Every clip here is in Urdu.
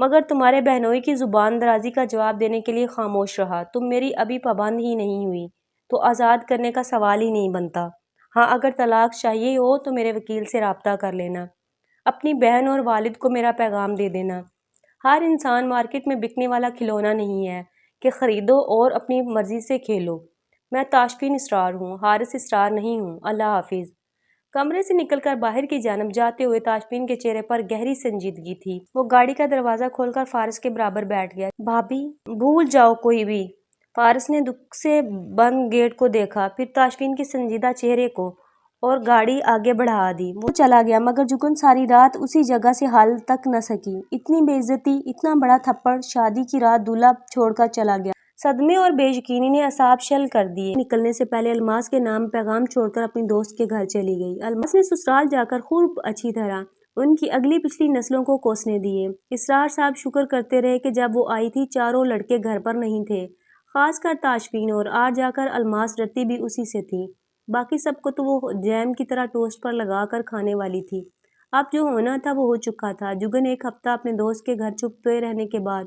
مگر تمہارے بہنوئی کی زبان درازی کا جواب دینے کے لیے خاموش رہا۔ تم میری ابھی پابند ہی نہیں ہوئی تو آزاد کرنے کا سوال ہی نہیں بنتا۔ ہاں، اگر طلاق چاہیے ہو تو میرے وکیل سے رابطہ کر لینا، اپنی بہن اور والد کو میرا پیغام دے دینا۔ ہر انسان مارکیٹ میں بکنے والا کھلونا نہیں ہے کہ خریدو اور اپنی مرضی سے کھیلو۔ میں تاشفین اسرار ہوں، حارث اسرار نہیں ہوں۔ اللہ حافظ۔ کمرے سے نکل کر باہر کی جانب جاتے ہوئے تاشفین کے چہرے پر گہری سنجیدگی تھی۔ وہ گاڑی کا دروازہ کھول کر فارس کے برابر بیٹھ گیا۔ بھابی، بھول جاؤ کوئی بھی۔ فارس نے دکھ سے بند گیٹ کو دیکھا، پھر تاشفین کے سنجیدہ چہرے کو، اور گاڑی آگے بڑھا دی۔ وہ چلا گیا مگر جگن ساری رات اسی جگہ سے ہل تک نہ سکی۔ اتنی بے عزتی، اتنا بڑا تھپڑ، شادی کی رات دولہا چھوڑ کر چلا گیا۔ صدمے اور بے یقینی نے اعصاب شل کر دیے۔ نکلنے سے پہلے الماس کے نام پیغام چھوڑ کر اپنی دوست کے گھر چلی گئی۔ الماس نے سسرال جا کر خوب اچھی طرح ان کی اگلی پچھلی نسلوں کو کوسنے دیے۔ اسرار صاحب شکر کرتے رہے کہ جب وہ آئی تھی چاروں لڑکے گھر پر نہیں تھے، خاص کر تاشفین، اور آج جا کر الماس ڈرتی بھی اسی سے تھی۔ باقی سب کو تو وہ جیم کی طرح ٹوسٹ پر لگا کر کھانے والی تھی۔ اب جو ہونا تھا وہ ہو چکا تھا۔ جگن ایک ہفتہ اپنے دوست کے گھر چھپے رہنے کے بعد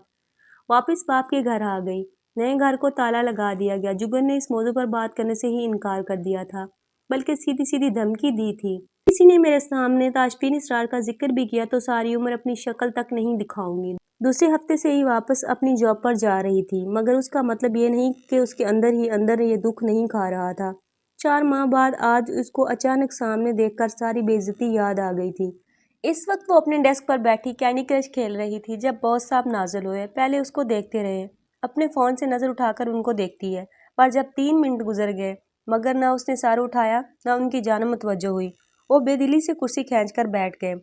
واپس باپ کے گھر آ گئی۔ نئے گھر کو تالا لگا دیا گیا۔ جگن نے اس موضوع پر بات کرنے سے ہی انکار کر دیا تھا، بلکہ سیدھی سیدھی دھمکی دی تھی۔ کسی نے میرے سامنے تاشفین اسرار کا ذکر بھی کیا تو ساری عمر اپنی شکل تک نہیں دکھاؤں گی۔ دوسرے ہفتے سے ہی واپس اپنی جاب پر جا رہی تھی، مگر اس کا مطلب یہ نہیں کہ اس کے اندر ہی اندر یہ دکھ نہیں کھا رہا تھا۔ 4 ماہ بعد آج اس کو اچانک سامنے دیکھ کر ساری بے عزتی یاد آ گئی تھی۔ اس وقت وہ اپنے ڈیسک پر بیٹھی کینڈی کرش کھیل رہی تھی جب باس صاحب نازل ہوئے۔ پہلے اس کو دیکھتے رہے، اپنے فون سے نظر اٹھا کر ان کو دیکھتی ہے، پر جب 3 منٹ گزر گئے مگر نہ اس نے سر اٹھایا نہ ان کی جانب متوجہ ہوئی، وہ بے دلی سے کرسی کھینچ کر بیٹھ گئے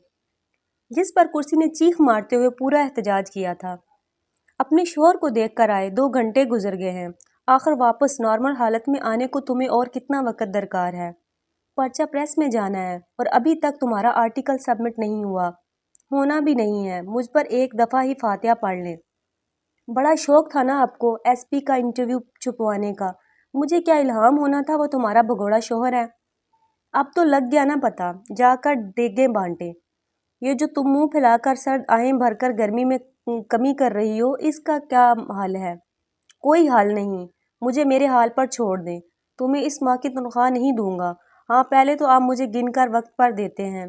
جس پر کرسی نے چیخ مارتے ہوئے پورا احتجاج کیا تھا۔ اپنے شوہر کو دیکھ کر آئے 2 گھنٹے گزر گئے ہیں، آخر واپس نارمل حالت میں آنے کو تمہیں اور کتنا وقت درکار ہے؟ پرچہ پریس میں جانا ہے اور ابھی تک تمہارا آرٹیکل سبمٹ نہیں ہوا، ہونا بھی نہیں ہے۔ مجھ پر ایک دفعہ ہی فاتحہ پڑھ لیں۔ بڑا شوق تھا نا آپ کو ایس پی کا انٹرویو چھپوانے کا، مجھے کیا الہام ہونا تھا وہ تمہارا بھگوڑا شوہر ہے۔ اب تو لگ گیا نا پتہ، جا کر دیگیں بانٹے۔ یہ جو تم منہ پھیلا کر سرد آہیں بھر کر گرمی میں کمی کر رہی ہو، اس کا کیا حل ہے؟ کوئی حل نہیں، مجھے میرے حال پر چھوڑ دیں۔ تمہیں اس ماہ کی تنخواہ نہیں دوں گا۔ ہاں، پہلے تو آپ مجھے گن کر وقت پر دیتے ہیں۔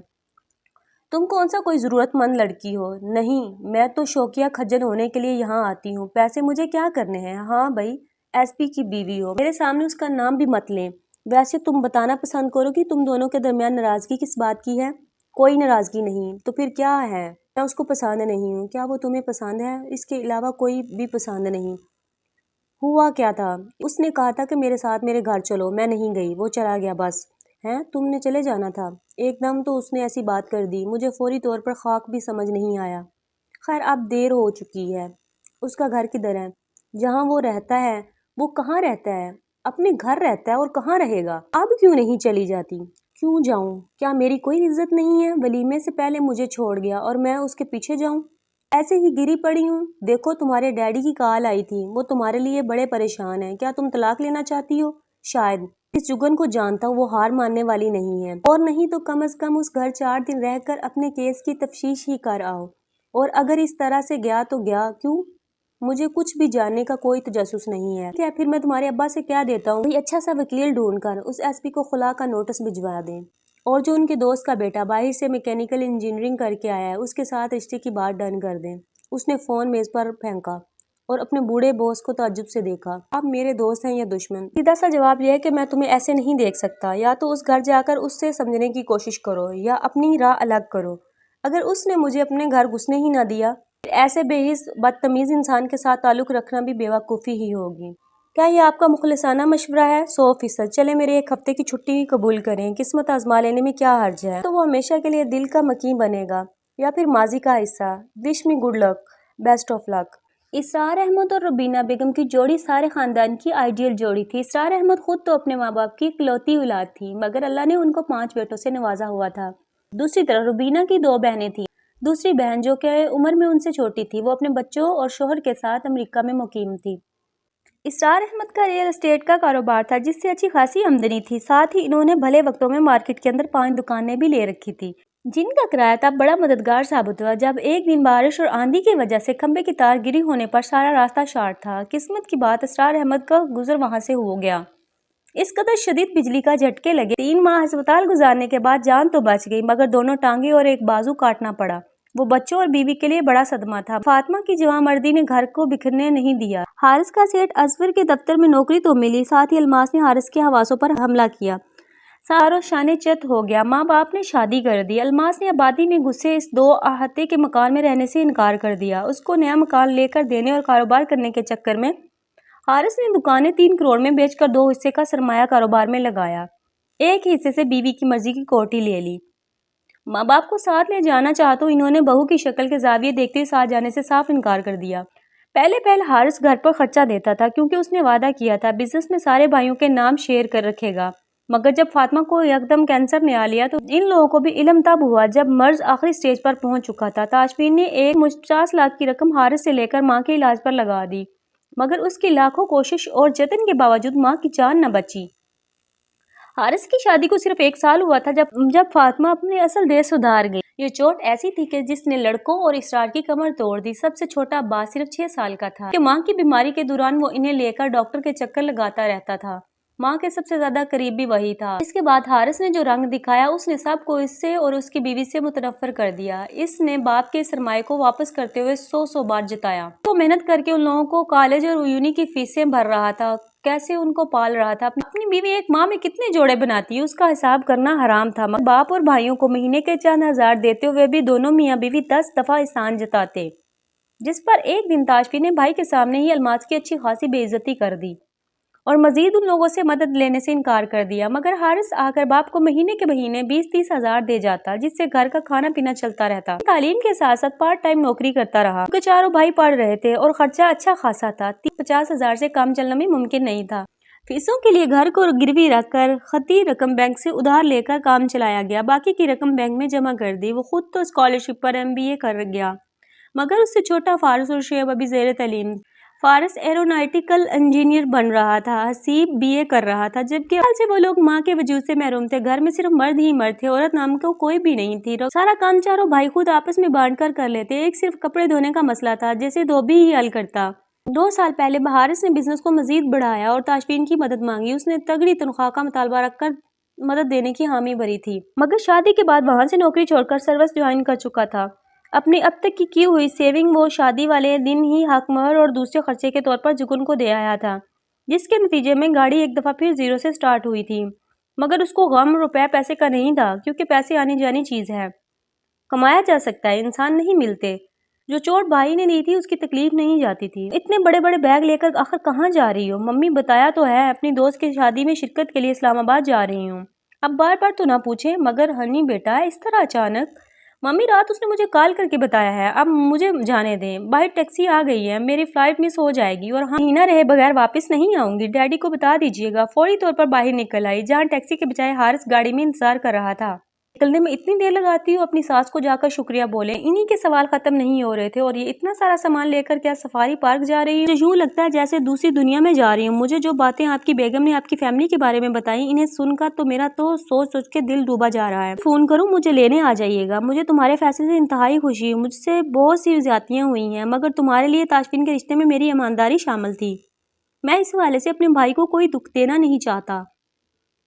تم کون سا کوئی ضرورت مند لڑکی ہو؟ نہیں، میں تو شوقیہ کھجل ہونے کے لیے یہاں آتی ہوں۔ پیسے مجھے کیا کرنے ہیں؟ ہاں بھائی، ایس پی کی بیوی ہو، میرے سامنے اس کا نام بھی مت لیں۔ ویسے تم بتانا پسند کرو کہ تم دونوں کے درمیان ناراضگی کس بات کی ہے؟ کوئی ناراضگی نہیں، تو پھر کیا ہے؟ میں اس کو پسند نہیں ہوں۔ کیا وہ تمہیں پسند ہے؟ اس کے علاوہ کوئی بھی پسند نہیں۔ ہوا کیا تھا؟ اس نے کہا تھا کہ میرے ساتھ میرے گھر چلو، میں نہیں گئی، وہ چلا گیا بس۔ ہیں، تم نے چلے جانا تھا؟ ایک دم تو اس نے ایسی بات کر دی، مجھے فوری طور پر خاک بھی سمجھ نہیں آیا۔ خیر اب دیر ہو چکی ہے۔ اس کا گھر کدھر ہے؟ جہاں وہ رہتا ہے۔ وہ کہاں رہتا ہے؟ اپنے گھر رہتا ہے، اور کہاں رہے گا؟ اب کیوں نہیں چلی جاتی؟ کیوں جاؤں؟ کیا میری کوئی عزت نہیں ہے؟ ولیمے سے پہلے مجھے چھوڑ گیا اور میں اس کے پیچھے جاؤں؟ ایسے ہی گری پڑی ہوں۔ دیکھو تمہارے ڈیڈی کی کال آئی تھی، وہ تمہارے لیے بڑے پریشان ہیں۔ کیا تم طلاق لینا چاہتی ہو؟ شاید۔ اس جگن کو جانتا ہوں، وہ ہار ماننے والی نہیں ہے، اور نہیں تو کم از کم اس گھر 4 دن رہ کر اپنے کیس کی تفتیش ہی کر آؤ۔ اور اگر اس طرح سے گیا تو گیا کیوں؟ مجھے کچھ بھی جاننے کا کوئی تجسس نہیں ہے۔ کیا پھر میں تمہارے ابا سے کیا دیتا ہوں، کوئی اچھا سا وکیل ڈھونڈ کر اس ایس پی کو خلا کا نوٹس بھجوا دیں، اور جو ان کے دوست کا بیٹا باہر سے میکینیکل انجینئرنگ کر کے آیا ہے اس کے ساتھ رشتے کی بات ڈن کر دیں۔ اس نے فون میز پر پھینکا اور اپنے بوڑھے باس کو تعجب سے دیکھا۔ آپ میرے دوست ہیں یا دشمن؟ سیدھا سا جواب یہ ہے کہ میں تمہیں ایسے نہیں دیکھ سکتا۔ یا تو اس گھر جا کر اس سے سمجھنے کی کوشش کرو یا اپنی راہ الگ کرو۔ اگر اس نے مجھے اپنے گھر گھسنے ہی نہ دیا، پھر ایسے بے حس بدتمیز انسان کے ساتھ تعلق رکھنا بھی بے وقوفی ہی ہوگی۔ کیا یہ آپ کا مخلصانہ مشورہ ہے؟ 100%۔ چلے میرے 1 ہفتے کی چھٹی ہی قبول کریں، قسمت آزما لینے میں کیا حرج ہے؟ تو وہ ہمیشہ کے لیے دل کا مکین بنے گا یا پھر ماضی کا حصہ۔ Wish me good luck, best of luck. Israr Ahmed اور روبینہ بیگم کی جوڑی سارے خاندان کی آئیڈیل جوڑی تھی۔ اسرار احمد خود تو اپنے ماں باپ کی اکلوتی اولاد تھی، مگر اللہ نے ان کو 5 بیٹوں سے نوازا ہوا تھا۔ دوسری طرف روبینہ کی 2 بہنیں تھیں۔ دوسری بہن جو کہ عمر میں ان سے چھوٹی تھی، وہ اپنے بچوں اور شوہر کے ساتھ امریکہ میں مقیم تھی۔ اسرار احمد کا ریئل اسٹیٹ کا کاروبار تھا جس سے اچھی خاصی آمدنی تھی، ساتھ ہی انہوں نے بھلے وقتوں میں مارکیٹ کے اندر 5 دکانیں بھی لے رکھی تھی۔ جن کا کرایہ تھا بڑا مددگار ثابت ہوا جب ایک دن بارش اور آندھی کی وجہ سے کھمبے کی تار گری ہونے پر سارا راستہ شارٹ تھا۔ قسمت کی بات اسرار احمد کا گزر وہاں سے ہو گیا۔ اس قدر شدید بجلی کا جھٹکے لگے 3 ماہ ہسپتال گزارنے کے بعد جان تو بچ گئی مگر دونوں ٹانگیں اور ایک بازو کاٹنا پڑا۔ وہ بچوں اور بیوی کے لیے بڑا صدمہ تھا۔ فاطمہ کی جوان مردی نے گھر کو بکھرنے نہیں دیا۔ حارث کا سیٹھ اصغر کے دفتر میں نوکری تو ملی، ساتھ ہی الماس نے حارث کے حواسوں پر حملہ کیا۔ سارا شانے چت ہو گیا۔ ماں باپ نے شادی کر دی۔ الماس نے آبادی میں گھسے اس 2 احاطے کے مکان میں رہنے سے انکار کر دیا۔ اس کو نیا مکان لے کر دینے اور کاروبار کرنے کے چکر میں حارث نے دکانیں 3 کروڑ میں بیچ کر 2 حصے کا سرمایہ کاروبار میں لگایا۔ ایک حصے سے بیوی کی مرضی کی کوٹھی لے لی۔ ماں باپ کو ساتھ لے جانا چاہا تو انہوں نے بہو کی شکل کے زاویے دیکھتے ہوئے ساتھ جانے سے صاف انکار کر دیا۔ پہلے حارث گھر پر خرچہ دیتا تھا کیونکہ اس نے وعدہ کیا تھا بزنس میں سارے بھائیوں کے نام شیئر کر رکھے گا، مگر جب فاطمہ کو یکدم کینسر نے آ لیا تو ان لوگوں کو بھی علم تب ہوا جب مرض آخری سٹیج پر پہنچ چکا تھا۔ تاشفین نے ایک 50 لاکھ کی رقم حارث سے لے کر ماں کے علاج پر لگا دی، مگر اس کی لاکھوں کوشش اور جتن کے باوجود ماں کی جان نہ بچی۔ حارث کی شادی کو صرف 1 سال ہوا تھا جب فاطمہ اپنے اصل ڈریس سدھار گئی۔ یہ چوٹ ایسی تھی کہ جس نے لڑکوں اور اسرار کی کمر توڑ دی۔ سب سے چھوٹا عباس صرف 6 سال کا تھا کہ ماں کی بیماری کے دوران وہ انہیں لے کر ڈاکٹر کے چکر لگاتا رہتا تھا۔ ماں کے سب سے زیادہ قریب بھی وہی تھا۔ اس کے بعد حارث نے جو رنگ دکھایا اس نے سب کو اس سے اور اس کی بیوی سے متنفر کر دیا۔ اس نے باپ کے سرمایے کو واپس کرتے ہوئے 100 بار جتایا۔ وہ محنت کر کے ان لوگوں کو کالج اور یونی کی فیسیں بھر رہا تھا، کیسے ان کو پال رہا تھا۔ اپنی بیوی ایک ماہ میں کتنے جوڑے بناتی ہے اس کا حساب کرنا حرام تھا، مگر باپ اور بھائیوں کو مہینے کے چند ہزار دیتے ہوئے بھی دونوں میاں بیوی 10 دفعہ احسان جتاتے، جس پر ایک دن تاشفین نے بھائی کے سامنے ہی الماس کی اچھی خاصی بے عزتی کر دی اور مزید ان لوگوں سے مدد لینے سے انکار کر دیا۔ مگر حارث آ کر باپ کو مہینے کے مہینے 20-30 ہزار دے جاتا جس سے گھر کا کھانا پینا چلتا رہتا۔ تعلیم کے ساتھ ساتھ پارٹ ٹائم نوکری کرتا رہا کیونکہ چاروں بھائی پڑھ رہے تھے اور خرچہ اچھا خاصا تھا، 50 ہزار سے کم چلنا بھی ممکن نہیں تھا۔ فیسوں کے لیے گھر کو گروی رکھ کر خطی رقم بینک سے ادھار لے کر کام چلایا گیا، باقی کی رقم بینک میں جمع کر دی۔ وہ خود تو اسکالرشپ پر MBA کر گیا، مگر اس سے چھوٹا فارس اور شعیب ابھی زیر تعلیم۔ فارس ایروناٹیکل انجینئر بن رہا تھا، حسیب BA کر رہا تھا، جبکہ حال سے وہ لوگ ماں کے وجود سے محروم تھے۔ گھر میں صرف مرد ہی مرد تھے، عورت نام کو کوئی بھی نہیں تھی۔ سارا کام چاروں بھائی خود آپس میں بانٹ کر لیتے۔ ایک صرف کپڑے دھونے کا مسئلہ تھا جسے دھوبی ہی حل کرتا۔ 2 سال پہلے حارث نے بزنس کو مزید بڑھایا اور تاشفین کی مدد مانگی۔ اس نے تگڑی تنخواہ کا مطالبہ رکھ کر مدد دینے کی حامی بھری تھی، مگر شادی کے بعد وہاں سے نوکری چھوڑ کر سروس جوائن کر چکا تھا۔ اپنی اب تک کی ہوئی سیونگ وہ شادی والے دن ہی حق مہر اور دوسرے خرچے کے طور پر جگن کو دے آیا تھا، جس کے نتیجے میں گاڑی ایک دفعہ پھر زیرو سے سٹارٹ ہوئی تھی۔ مگر اس کو غم روپے پیسے کا نہیں تھا، کیونکہ پیسے آنی جانی چیز ہے، کمایا جا سکتا ہے، انسان نہیں ملتے۔ جو چوٹ بھائی نے دی تھی اس کی تکلیف نہیں جاتی تھی۔ اتنے بڑے بڑے بیگ لے کر آخر کہاں جا رہی ہو؟ ممی بتایا تو ہے، اپنی دوست کی شادی میں شرکت کے لیے اسلام آباد جا رہی ہوں۔ اب بار بار تو نہ پوچھیں، مگر ہنی بیٹا اس طرح اچانک؟ ممی رات اس نے مجھے کال کر کے بتایا ہے، اب مجھے جانے دیں، باہر ٹیکسی آ گئی ہے، میری فلائٹ مس ہو جائے گی اور مہینہ رہے بغیر واپس نہیں آؤں گی، ڈیڈی کو بتا دیجیے گا۔ فوری طور پر باہر نکل آئی، جہاں ٹیکسی کے بجائے حارث گاڑی میں انتظار کر رہا تھا۔ نکلنے میں اتنی دیر لگاتی ہو، اپنی ساس کو جا کر شکریہ بولیں۔ انہی کے سوال ختم نہیں ہو رہے تھے اور یہ اتنا سارا سامان لے کر کیا سفاری پارک جا رہی ہوں؟ مجھے یوں لگتا ہے جیسے دوسری دنیا میں جا رہی ہوں۔ مجھے جو باتیں آپ کی بیگم نے آپ کی فیملی کے بارے میں بتائیں، انہیں سن کر تو میرا تو سوچ کے دل ڈوبا جا رہا ہے۔ فون کروں مجھے لینے آ جائیے گا۔ مجھے تمہارے فیصلے سے انتہائی خوشی ہے۔ مجھ سے بہت سی زیادتیاں ہوئی ہیں، مگر تمہارے لیے تاشفین کے رشتے میں میری ایمانداری شامل تھی۔ میں اس حوالے سے اپنے بھائی کو کوئی دکھ دینا نہیں چاہتا،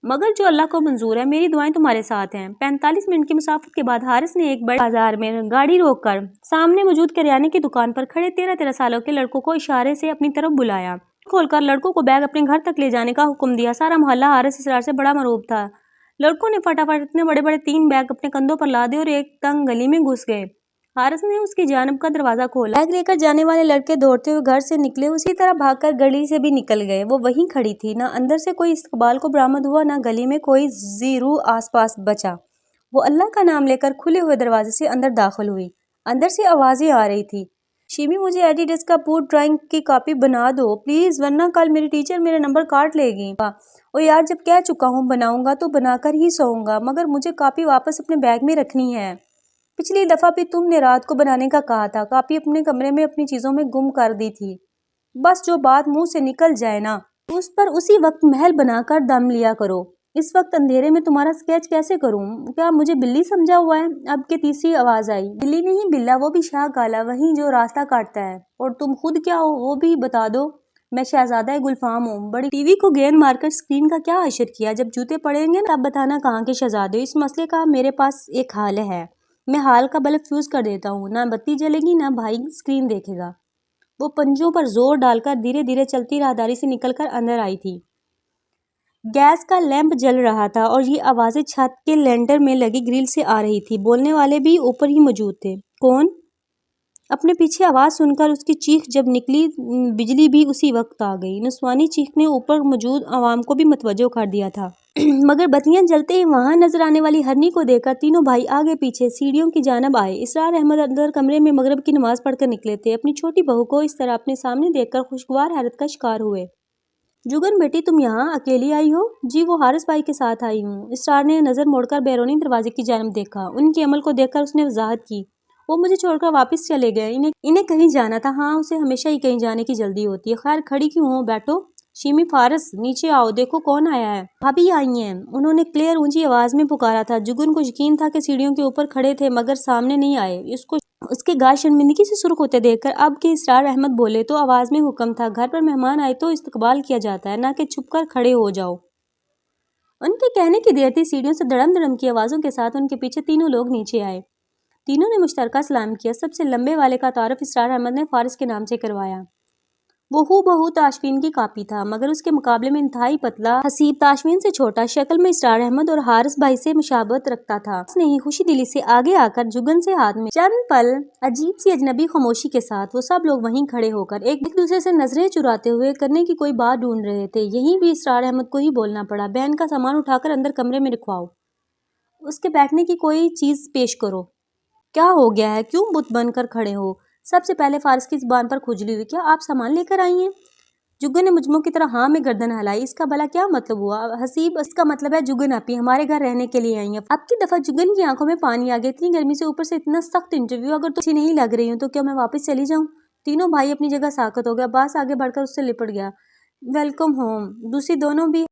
مگر جو اللہ کو منظور ہے، میری دعائیں تمہارے ساتھ ہیں۔ 45 منٹ کی مسافت کے بعد حارث نے ایک بڑے بازار میں گاڑی روک کر سامنے موجود کریانے کی دکان پر کھڑے 13 سالوں کے لڑکوں کو اشارے سے اپنی طرف بلایا۔ کھول کر لڑکوں کو بیگ اپنے گھر تک لے جانے کا حکم دیا۔ سارا محلہ حارث اسرار سے بڑا مرعوب تھا۔ لڑکوں نے فٹافٹ اتنے بڑے بڑے 3 بیگ اپنے کندھوں پر لادے اور ایک تنگ گلی میں گھس گئے۔ حارث نے اس کی جانب کا دروازہ کھولا۔ بیگ لے کر جانے والے لڑکے دوڑتے ہوئے گھر سے نکلے، اسی طرح بھاگ کر گلی سے بھی نکل گئے۔ وہ وہیں کھڑی تھی، نہ اندر سے کوئی استقبال کو برآمد ہوا، نہ گلی میں کوئی ذی روح آس پاس بچا۔ وہ اللہ کا نام لے کر کھلے ہوئے دروازے سے اندر داخل ہوئی۔ اندر سے آوازیں آ رہی تھی، شیمی مجھے ایڈیڈس کا بوٹ ڈرائنگ کی کاپی بنا دو پلیز، ورنہ کل میری ٹیچر میرا نمبر کاٹ لے گی۔ او یار جب کہہ چکا ہوں بناؤں گا تو بنا کر ہی سوؤں گا، مگر مجھے کاپی واپس اپنے بیگ میں رکھنی ہے۔ پچھلی دفعہ بھی تم نے رات کو بنانے کا کہا تھا، کاپی اپنے کمرے میں اپنی چیزوں میں گم کر دی تھی۔ بس جو بات منہ سے نکل جائے نا، اس پر اسی وقت محل بنا کر دم لیا کرو۔ اس وقت اندھیرے میں تمہارا اسکیچ کیسے کروں؟ کیا مجھے بلی سمجھا ہوا ہے؟ اب کے تیسری آواز آئی، بلی نہیں بلا، وہ بھی شاہ کالا، وہی جو راستہ کاٹتا ہے۔ اور تم خود کیا ہو وہ بھی بتا دو۔ میں شہزادہ گلفام ہوں۔ بڑی ٹی وی کو گیند مار کر اسکرین کا کیا اشر کیا؟ جب جوتے پڑیں گے تب بتانا کہاں کے شہزادے۔ اس مسئلے کا میرے پاس ایک حل ہے، میں ہال کا بلب فیوز کر دیتا ہوں، نہ بتی جلے گی نہ بھائی اسکرین دیکھے گا۔ وہ پنجوں پر زور ڈال کر دھیرے دھیرے چلتی راہداری سے نکل کر اندر آئی تھی۔ گیس کا لیمپ جل رہا تھا اور یہ آوازیں چھت کے لینٹر میں لگی گرل سے آ رہی تھی۔ بولنے والے بھی اوپر ہی موجود تھے۔ کون؟ اپنے پیچھے آواز سن کر اس کی چیخ جب نکلی، بجلی بھی اسی وقت آ گئی۔ نسوانی چیخ نے اوپر موجود عوام کو بھی متوجہ کر دیا تھا۔ مگر بتیاں جلتے ہی وہاں نظر آنے والی ہرنی کو دیکھ کر تینوں بھائی آگے پیچھے سیڑھیوں کی جانب آئے۔ اسرار احمد اندر کمرے میں مغرب کی نماز پڑھ کر نکلے تھے۔ اپنی چھوٹی بہو کو اس طرح اپنے سامنے دیکھ کر خوشگوار حیرت کا شکار ہوئے۔ جگن بیٹی تم یہاں اکیلی آئی ہو؟ جی وہ حارث بھائی کے ساتھ آئی ہوں۔ اسرار نے نظر موڑ کر بیرونی دروازے کی جانب دیکھا۔ ان کے عمل کو دیکھ کر اس نے وضاحت کی، وہ مجھے چھوڑ کر واپس چلے گئے، انہیں کہیں جانا تھا۔ ہاں اسے ہمیشہ ہی کہیں جانے کی جلدی ہوتی ہے۔ خیر کھڑی کیوں ہو، بیٹھو۔ شیمی فارس نیچے آؤ، دیکھو کون آیا ہے۔ بھابی آئی ہیں، انہوں نے کلیئر اونچی آواز میں پکارا تھا۔ جگن کو یقین تھا کہ سیڑھیوں کے اوپر کھڑے تھے مگر سامنے نہیں آئے۔ اس کے گال شرمندگی سے سرخ ہوتے دیکھ کر اب کہ اسرار احمد بولے تو آواز میں حکم تھا، گھر پر مہمان آئے تو استقبال کیا جاتا ہے، نہ کہ چھپ کر کھڑے ہو جاؤ۔ ان کے کہنے کی دیر تھی، سیڑھیوں سے دڑم دڑم کی آوازوں کے ساتھ ان کے پیچھے تینوں لوگ نیچے آئے۔ تینوں نے مشترکہ سلام کیا۔ سب سے لمبے والے کا تعارف اسرار احمد نے فارس کے نام سے کروایا۔ وہ ہو بہو تاشفین کی کاپی تھا مگر اس کے مقابلے میں انتہائی پتلا، حسیب، تاشفین سے چھوٹا، شکل میں اسرار احمد اور حارث بھائی سے مشابہت رکھتا تھا۔ اس نے ہی خوشی دلی سے آگے آ کر جگن سے ہاتھ میں چند پل عجیب سی اجنبی خاموشی کے ساتھ وہ سب لوگ وہیں کھڑے ہو کر ایک دوسرے سے نظریں چراتے ہوئے کرنے کی کوئی بات ڈھونڈ رہے تھے۔ یہیں بھی اسرار احمد کو ہی بولنا پڑا، بہن کا سامان اٹھا کر اندر کمرے میں رکھواؤ، اس کے بیٹھنے کی کوئی چیز پیش کرو۔ کیا ہو گیا ہے، کیوں بت بن کر کھڑے ہو؟ سب سے پہلے فارس کی زبان پر کھجلی ہوئی، کیا آپ سامان لے کر آئی ہیں؟ جگن نے مجموع کی طرح ہاں میں گردن ہلائی، اس کا بھلا کیا مطلب ہوا؟ حسیب، اس کا مطلب ہے جگن آپی ہمارے گھر رہنے کے لیے آئی ہیں۔ اب کی دفعہ جگن کی آنکھوں میں پانی آ گیا، اتنی گرمی سے اوپر سے اتنا سخت انٹرویو، اگر تو اچھی نہیں لگ رہی ہوں تو کیا میں واپس چلی جاؤں؟ تینوں بھائی اپنی جگہ ساکت ہو گیا۔ عباس آگے بڑھ کر اس سے لپٹ گیا، ویلکم ہوم۔ دوسری دونوں بھی